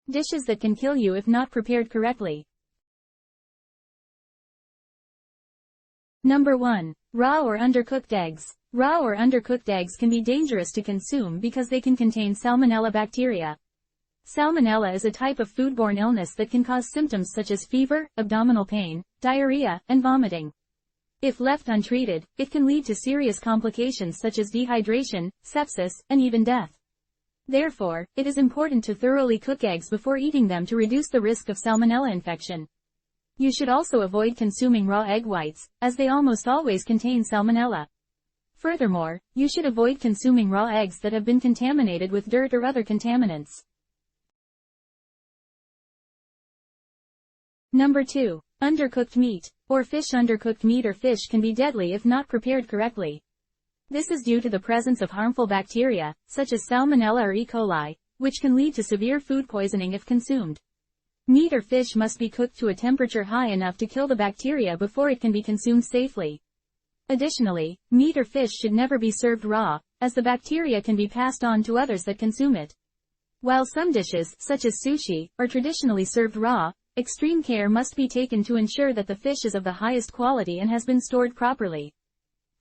Dishes that can kill you if not prepared correctly. Number 1. Raw or undercooked eggs. Raw or undercooked eggs can be dangerous to consume because they can contain Salmonella bacteria. Salmonella is a type of foodborne illness that can cause symptoms such as fever, abdominal pain, diarrhea, and vomiting. If left untreated, it can lead to serious complications such as dehydration, sepsis, and even death. Therefore, it is important to thoroughly cook eggs before eating them to reduce the risk of Salmonella infection. You should also avoid consuming raw egg whites, as they almost always contain Salmonella. Furthermore, you should avoid consuming raw eggs that have been contaminated with dirt or other contaminants. Number 2. Undercooked meat, or fish. Undercooked meat or fish can be deadly if not prepared correctly. This is due to the presence of harmful bacteria, such as Salmonella or E. coli, which can lead to severe food poisoning if consumed. Meat or fish must be cooked to a temperature high enough to kill the bacteria before it can be consumed safely. Additionally, meat or fish should never be served raw, as the bacteria can be passed on to others that consume it. While some dishes, such as sushi, are traditionally served raw, extreme care must be taken to ensure that the fish is of the highest quality and has been stored properly.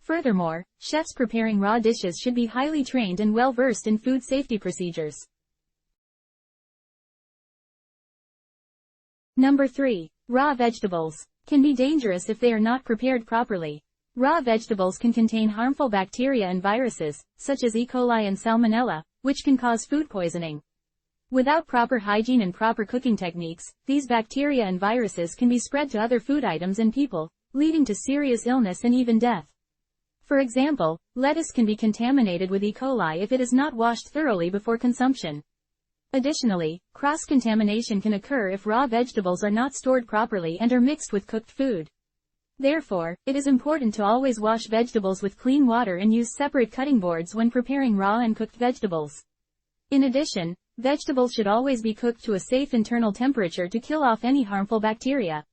Furthermore, chefs preparing raw dishes should be highly trained and well-versed in food safety procedures. Number 3. Raw vegetables can be dangerous if they are not prepared properly. Raw vegetables can contain harmful bacteria and viruses, such as E. coli and Salmonella, which can cause food poisoning. Without proper hygiene and proper cooking techniques, these bacteria and viruses can be spread to other food items and people, leading to serious illness and even death. For example, lettuce can be contaminated with E. coli if it is not washed thoroughly before consumption. Additionally, cross-contamination can occur if raw vegetables are not stored properly and are mixed with cooked food. Therefore, it is important to always wash vegetables with clean water and use separate cutting boards when preparing raw and cooked vegetables. In addition, vegetables should always be cooked to a safe internal temperature to kill off any harmful bacteria.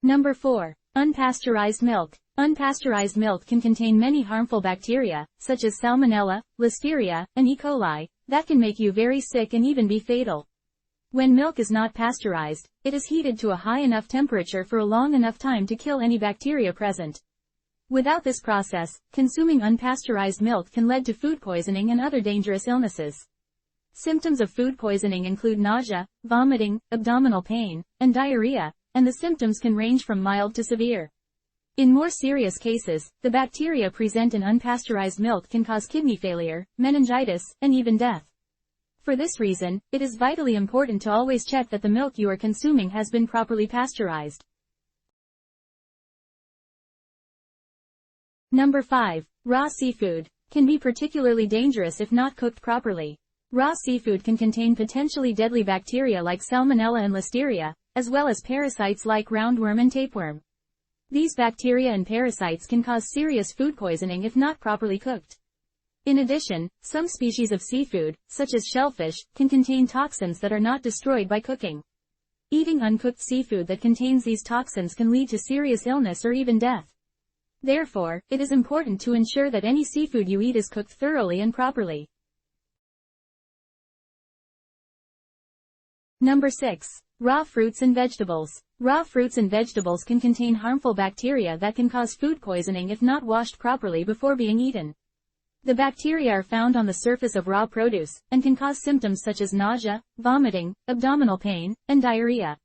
Number 4. Unpasteurized milk. Unpasteurized milk can contain many harmful bacteria, such as Salmonella, Listeria, and E. coli, that can make you very sick and even be fatal. When milk is not pasteurized, it is heated to a high enough temperature for a long enough time to kill any bacteria present. Without this process, consuming unpasteurized milk can lead to food poisoning and other dangerous illnesses. Symptoms of food poisoning include nausea, vomiting, abdominal pain, and diarrhea, and the symptoms can range from mild to severe. In more serious cases, the bacteria present in unpasteurized milk can cause kidney failure, meningitis, and even death. For this reason, it is vitally important to always check that the milk you are consuming has been properly pasteurized. Number 5. Raw seafood can be particularly dangerous if not cooked properly. Raw seafood can contain potentially deadly bacteria like Salmonella and Listeria, as well as parasites like roundworm and tapeworm. These bacteria and parasites can cause serious food poisoning if not properly cooked. In addition, some species of seafood, such as shellfish, can contain toxins that are not destroyed by cooking. Eating uncooked seafood that contains these toxins can lead to serious illness or even death. Therefore, it is important to ensure that any seafood you eat is cooked thoroughly and properly. Number 6. Raw fruits and vegetables. Raw fruits and vegetables can contain harmful bacteria that can cause food poisoning if not washed properly before being eaten. The bacteria are found on the surface of raw produce, and can cause symptoms such as nausea, vomiting, abdominal pain, and diarrhea.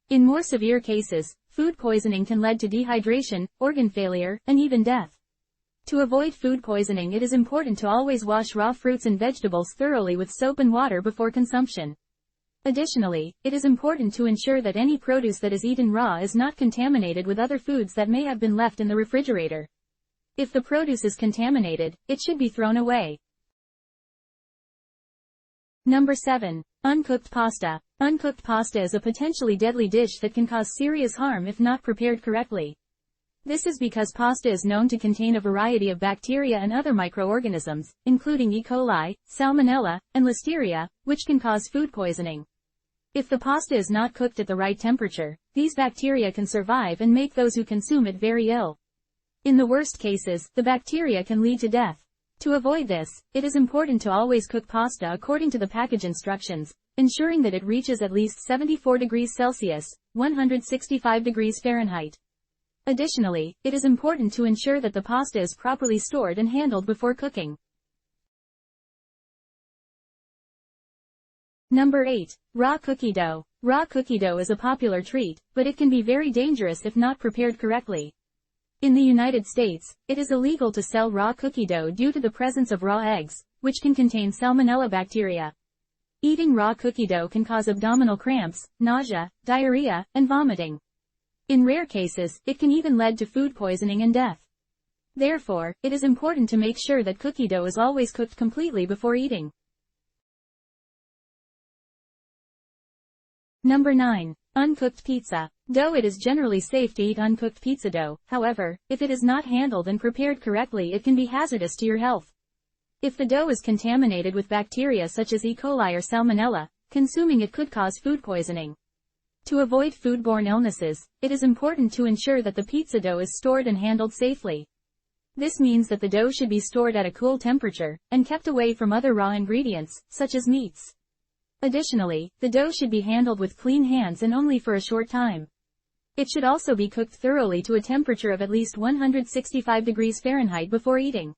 In more severe cases, food poisoning can lead to dehydration, organ failure, and even death. To avoid food poisoning, it is important to always wash raw fruits and vegetables thoroughly with soap and water before consumption. Additionally, it is important to ensure that any produce that is eaten raw is not contaminated with other foods that may have been left in the refrigerator. If the produce is contaminated, it should be thrown away. Number 7. Uncooked pasta. Uncooked pasta is a potentially deadly dish that can cause serious harm if not prepared correctly. This is because pasta is known to contain a variety of bacteria and other microorganisms, including E. coli, Salmonella, and Listeria, which can cause food poisoning. If the pasta is not cooked at the right temperature, these bacteria can survive and make those who consume it very ill. In the worst cases, the bacteria can lead to death. To avoid this, it is important to always cook pasta according to the package instructions, ensuring that it reaches at least 74 degrees Celsius, 165 degrees Fahrenheit. Additionally, it is important to ensure that the pasta is properly stored and handled before cooking. Number 8. Raw cookie dough. Raw cookie dough is a popular treat, but it can be very dangerous if not prepared correctly. In the United States, it is illegal to sell raw cookie dough due to the presence of raw eggs, which can contain salmonella bacteria. Eating raw cookie dough can cause abdominal cramps, nausea, diarrhea, and vomiting. In rare cases, it can even lead to food poisoning and death. Therefore, it is important to make sure that cookie dough is always cooked completely before eating. Number 9. Uncooked pizza. Though it is generally safe to eat uncooked pizza dough, however, if it is not handled and prepared correctly, it can be hazardous to your health. If the dough is contaminated with bacteria such as E. coli or salmonella, consuming it could cause food poisoning. To avoid foodborne illnesses, it is important to ensure that the pizza dough is stored and handled safely. This means that the dough should be stored at a cool temperature, and kept away from other raw ingredients, such as meats. Additionally, the dough should be handled with clean hands and only for a short time. It should also be cooked thoroughly to a temperature of at least 165 degrees Fahrenheit before eating.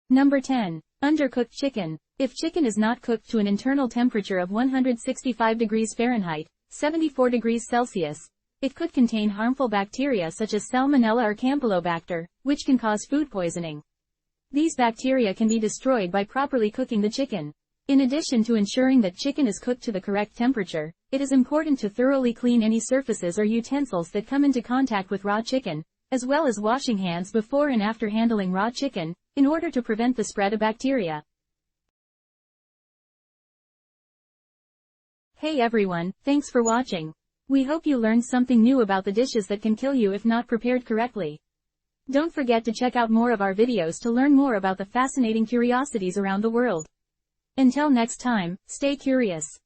Number 10. Undercooked chicken. If chicken is not cooked to an internal temperature of 165 degrees Fahrenheit, 74 degrees Celsius, it could contain harmful bacteria such as salmonella or campylobacter, which can cause food poisoning. These bacteria can be destroyed by properly cooking the chicken. In addition to ensuring that chicken is cooked to the correct temperature, it is important to thoroughly clean any surfaces or utensils that come into contact with raw chicken, as well as washing hands before and after handling raw chicken, in order to prevent the spread of bacteria. Hey everyone, thanks for watching. We hope you learned something new about the dishes that can kill you if not prepared correctly. Don't forget to check out more of our videos to learn more about the fascinating curiosities around the world. Until next time, stay curious.